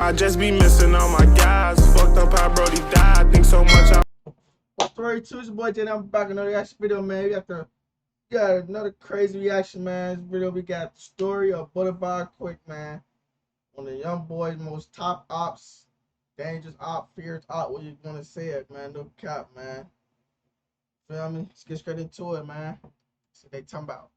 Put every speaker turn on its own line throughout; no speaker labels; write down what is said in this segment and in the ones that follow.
I just be missing all my guys. Fucked up how Brody died. Think so much.
32, it's your boy Jay. I'm back in another reaction video, man. We got another crazy reaction, man. This video we got the story of Boulevard Quick, man. One of the YoungBoy's most top ops, dangerous op, fierce op, what you wanna say it, man. No cap, man. Feel me? Let's get straight into it, man. That's what they talking about.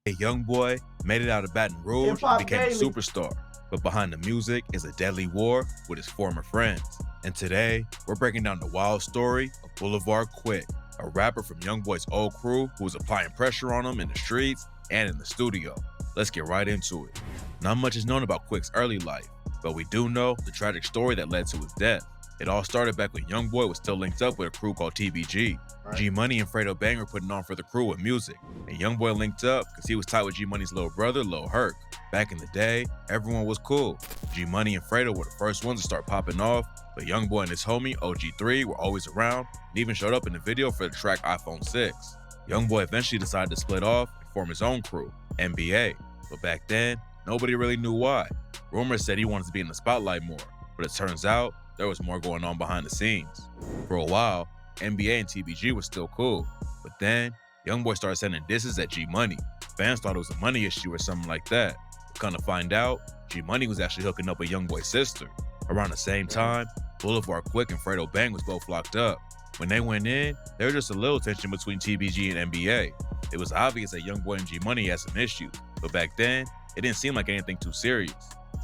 A young boy made it out of Baton Rouge and became a superstar. But behind the music is a deadly war with his former friends. And today, we're breaking down the wild story of Boulevard Quick, a rapper from YoungBoy's old crew who was applying pressure on him in the streets and in the studio. Let's get right into it. Not much is known about Quick's early life, but we do know the tragic story that led to his death. It all started back when YoungBoy was still linked up with a crew called TBG. Right. G-Money and Fredo Bang were putting on for the crew with music, and YoungBoy linked up because he was tight with G-Money's little brother, Lil Herc. Back in the day, everyone was cool. G-Money and Fredo were the first ones to start popping off, but YoungBoy and his homie, OG3, were always around and even showed up in the video for the track iPhone 6. YoungBoy eventually decided to split off and form his own crew, NBA, but back then, nobody really knew why. Rumors said he wanted to be in the spotlight more, but it turns out there was more going on behind the scenes. For a while, NBA and TBG were still cool, but then YoungBoy started sending disses at G-Money. Fans thought it was a money issue or something like that. But come to find out, G-Money was actually hooking up with YoungBoy's sister. Around the same time, Boulevard Quick and Fredo Bang was both locked up. When they went in, there was just a little tension between TBG and NBA. It was obvious that YoungBoy and G-Money had some issues, but back then, it didn't seem like anything too serious.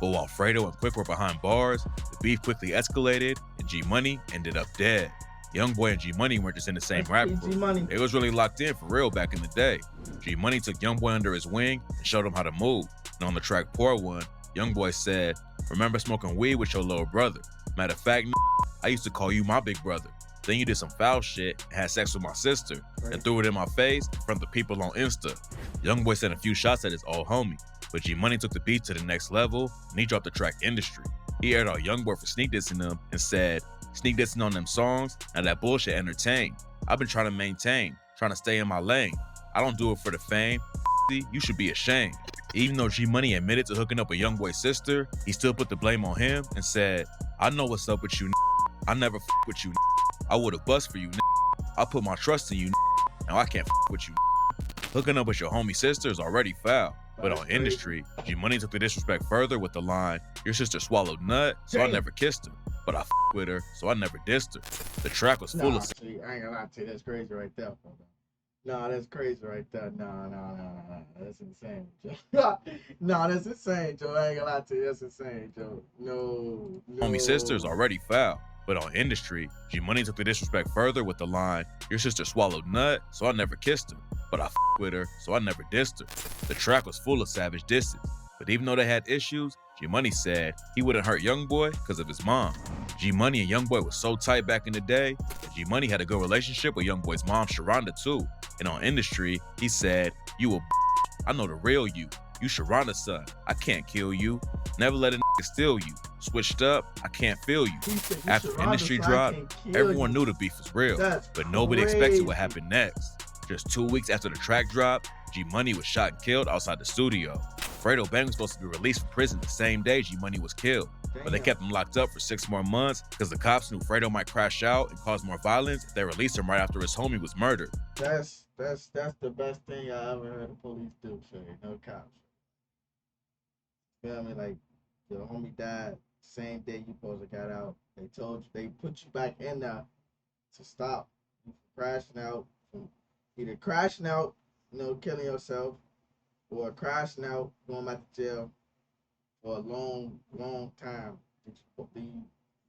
But while Fredo and Quick were behind bars, the beef quickly escalated and G-Money ended up dead. YoungBoy and G-Money weren't just in the same rap group. They was really locked in for real back in the day. G-Money took YoungBoy under his wing and showed him how to move. And on the track Pour One, YoungBoy said, "Remember smoking weed with your little brother? Matter of fact, I used to call you my big brother. Then you did some foul shit and had sex with my sister and threw it in my face in front of the people on Insta." YoungBoy sent a few shots at his old homie, but G-Money took the beat to the next level and he dropped the track Industry. He aired out YoungBoy for sneak dissing them and said, "Sneak dissing on them songs, now that bullshit entertain. I've been trying to maintain, trying to stay in my lane. I don't do it for the fame. You should be ashamed." Even though G-Money admitted to hooking up with YoungBoy's sister, he still put the blame on him and said, "I know what's up with you. I never with you. I would've bust for you. I put my trust in you. Now I can't with you. Hooking up with your homie sister is already foul." But on Industry, G-Money took the disrespect further with the line, "Your sister swallowed nut, so I never kissed her. But I with her, so I never dissed her." The track was full of...
See, I ain't gonna lie to you, that's crazy right there. No, that's crazy right there. No. That's insane, Joe. No, that's insane, Joe. I ain't gonna lie to you, that's insane, Joe. No.
Homie sister is already foul. But on Industry, G-Money took the disrespect further with the line, "Your sister swallowed nut, so I never kissed her. But I with her, so I never dissed her." The track was full of savage disses. But even though they had issues, G-Money said he wouldn't hurt YoungBoy because of his mom. G-Money and YoungBoy was so tight back in the day, and G-Money had a good relationship with YoungBoy's mom, Sharonda, too. And on Industry, he said, "You a I know the real you. You Sharonda's son. I can't kill you. Never let a steal you. Switched up, I can't feel you." After Industry dropped, everyone knew the beef was real, but nobody expected what happened next. Just 2 weeks after the track dropped, G-Money was shot and killed outside the studio. Fredo Bang was supposed to be released from prison the same day G-Money was killed, but they kept him locked up for 6 more months because the cops knew Fredo might crash out and cause more violence if they released him right after his homie was murdered.
That's the best thing I ever heard the police do, Shay. No cops. Feel me? Like, your homie died same day you supposed to got out. They told you, they put you back in there to stop you from crashing out, from either crashing out, killing yourself, or crashing out, going back to jail for a long time. The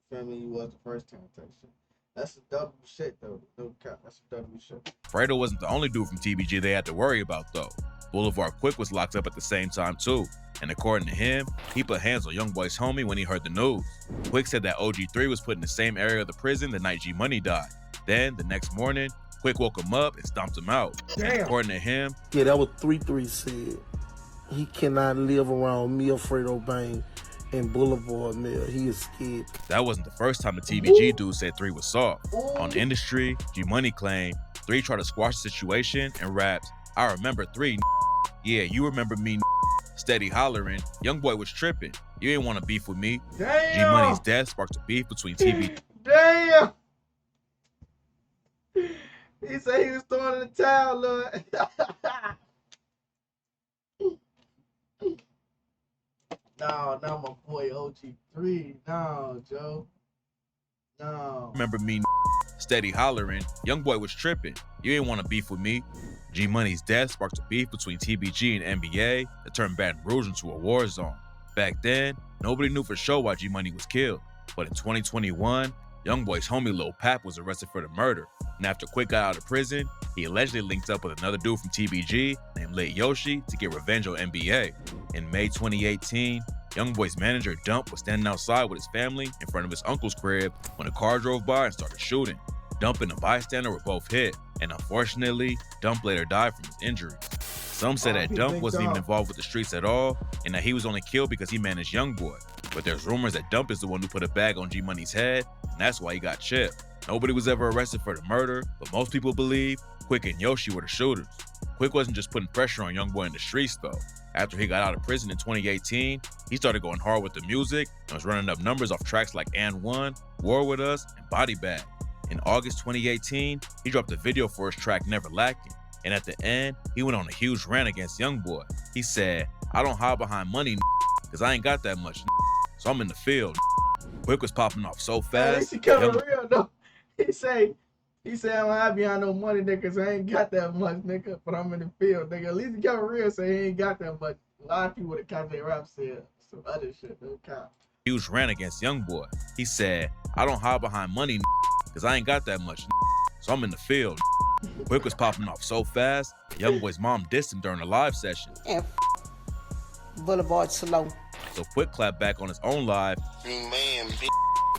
family was the first temptation. That's a double shit though. No cap, that's a double shit.
Fredo wasn't the only dude from TBG they had to worry about though. Boulevard Quick was locked up at the same time too. And according to him, he put hands on YoungBoy's homie when he heard the news. Quick said that OG3 was put in the same area of the prison the night G-Money died. Then, the next morning, Quick woke him up and stomped him out. And according to him...
Yeah, that was 3-3 said. He cannot live around me or Fredo Bang and Boulevard Mill. He is scared.
That wasn't the first time the TBG dude said 3 was soft. On Industry, G-Money claimed 3 tried to squash the situation and raps, "I remember 3, yeah, you remember me, steady hollering, YoungBoy was tripping. You ain't want to beef with me.
Damn.
G Money's death sparked a beef between TB.
Damn. He said he was throwing in the towel, Lord. No, not my boy OG3. No, Joe. No.
Remember me steady hollering, YoungBoy was tripping. You ain't want to beef with me. G Money's death sparked a beef between TBG and NBA that turned Baton Rouge into a war zone. Back then, nobody knew for sure why G Money was killed. But in 2021, YoungBoy's homie Lil Pap was arrested for the murder. And after Quick got out of prison, he allegedly linked up with another dude from TBG named Late Yoshi to get revenge on NBA. In May 2018, YoungBoy's manager Dump was standing outside with his family in front of his uncle's crib when a car drove by and started shooting. Dump and a bystander were both hit, and unfortunately, Dump later died from his injuries. Some say that Dump wasn't even involved with the streets at all, and that he was only killed because he managed YoungBoy. But there's rumors that Dump is the one who put a bag on G Money's head, and that's why he got chipped. Nobody was ever arrested for the murder, but most people believe Quick and Yoshi were the shooters. Quick wasn't just putting pressure on YoungBoy in the streets though. After he got out of prison in 2018, he started going hard with the music and was running up numbers off tracks like And One, War With Us, and Body Bag. In August 2018, he dropped a video for his track Never Lacking, and at the end, he went on a huge rant against YoungBoy. He said, "I don't hide behind money, cause I ain't got that much, so I'm in the field." Quick was popping off so fast.
He coming real though. He say I don't hide behind no money, nigga, cause I ain't got that much, nigga, but I'm in the field, nigga. At least he coming real, say he ain't got that much. A lot of people that count their rap said some other shit, don't count.
Huge rant against YoungBoy. He said, "I don't hide behind money, cause I ain't got that much, so I'm in the field." Quick was popping off so fast, YoungBoy's mom dissed him during a live session.
And Boulevard slow.
So Quick clapped back on his own live.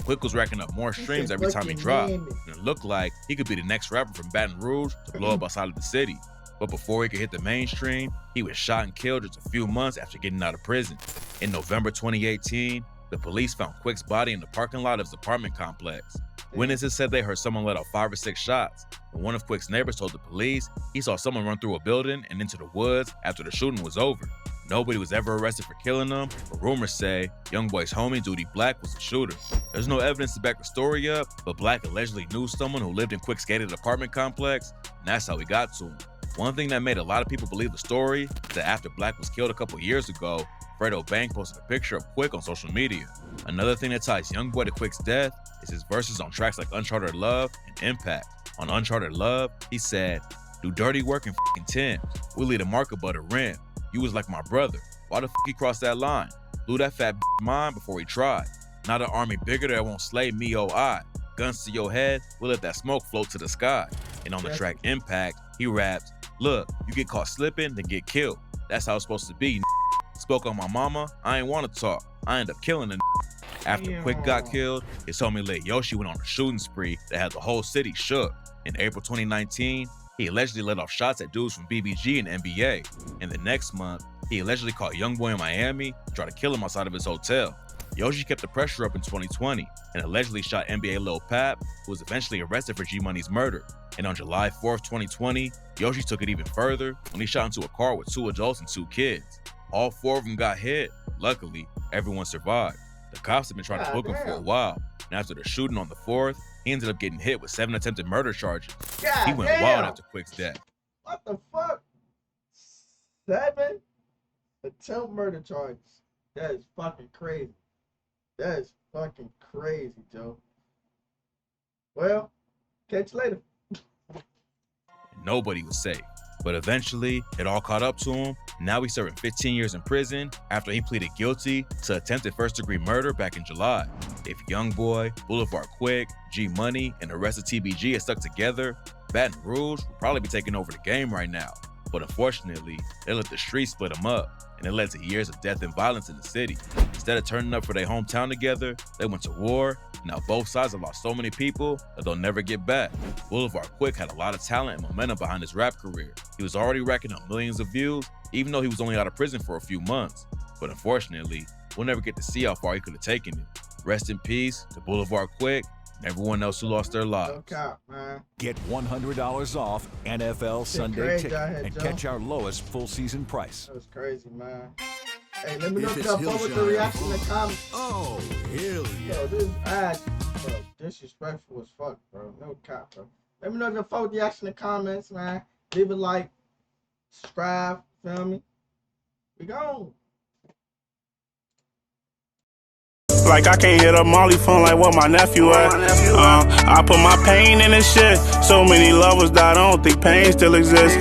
Quick was racking up more streams every time he dropped, and it looked like he could be the next rapper from Baton Rouge to blow up outside of the city. But before he could hit the mainstream, he was shot and killed just a few months after getting out of prison. In November 2018, the police found Quick's body in the parking lot of his apartment complex. Witnesses said they heard someone let off 5 or 6 shots, but one of Quick's neighbors told the police he saw someone run through a building and into the woods after the shooting was over. Nobody was ever arrested for killing them, but rumors say YoungBoy's homie Duty Black was the shooter. There's no evidence to back the story up, but Black allegedly knew someone who lived in Quick's gated apartment complex, and that's how he got to him. One thing that made a lot of people believe the story is that after Black was killed a couple years ago, Fredo Bang posted a picture of Quick on social media. Another thing that ties YoungBoy to Quick's death is his verses on tracks like Uncharted Love and Impact. On Uncharted Love, he said, "Do dirty work in f***ing Tim's. We lead a mark above the rim. You was like my brother. Why the f*** he crossed that line? Blew that fat mine before he tried. Not an army bigger that won't slay me, oh I. Guns to your head, we'll let that smoke float to the sky." And on the track Impact, he raps, "Look, you get caught slipping, then get killed. That's how it's supposed to be. Spoke on my mama, I ain't want to talk. I end up killing the." After Quick got killed, his homie Lil Yoshi went on a shooting spree that had the whole city shook. In April 2019, he allegedly let off shots at dudes from BBG and NBA. And the next month, he allegedly caught YoungBoy in Miami and tried to kill him outside of his hotel. Yoshi kept the pressure up in 2020 and allegedly shot NBA Lil Pap, who was eventually arrested for G Money's murder. And on July 4th, 2020, Yoshi took it even further when he shot into a car with 2 adults and 2 kids. All 4 of them got hit. Luckily, everyone survived. The cops have been trying to book him for a while, and after the shooting on the 4th, he ended up getting hit with 7 attempted murder charges. He went wild after Quick's death.
What the fuck? 7 attempt murder charges. That is fucking crazy. That is fucking crazy, Joe. Well, catch you later.
Nobody was safe. But eventually, it all caught up to him. Now he's serving 15 years in prison after he pleaded guilty to attempted first-degree murder back in July. If YoungBoy, Boulevard Quick, G Money, and the rest of TBG had stuck together, Baton Rouge would probably be taking over the game right now. But unfortunately, they let the streets split them up, and it led to years of death and violence in the city. Instead of turning up for their hometown together, they went to war. Now both sides have lost so many people that they'll never get back. Boulevard Quick had a lot of talent and momentum behind his rap career. He was already racking up millions of views, even though he was only out of prison for a few months. But unfortunately, we'll never get to see how far he could have taken it. Rest in peace to Boulevard Quick and everyone else who lost their lives.
No cap, man.
Get $100 off NFL Sunday
crazy
ticket
out here,
and
Joe.
catch our lowest full season price.
That was crazy, man. Hey, let me know
If
if
it's
y'all fuck with the
Hillshire
reaction in the
Farm.
comments.
Oh, hell yeah.
Yo, this ass, bro, disrespectful as fuck, bro. No cap, bro. Let me know if y'all fuck with the reaction in the comments, man. Leave a like, subscribe, feel me? We gone.
Like I can't hit a Molly phone like what my nephew at. I put my pain in this shit. So many lovers that I don't think pain still exists.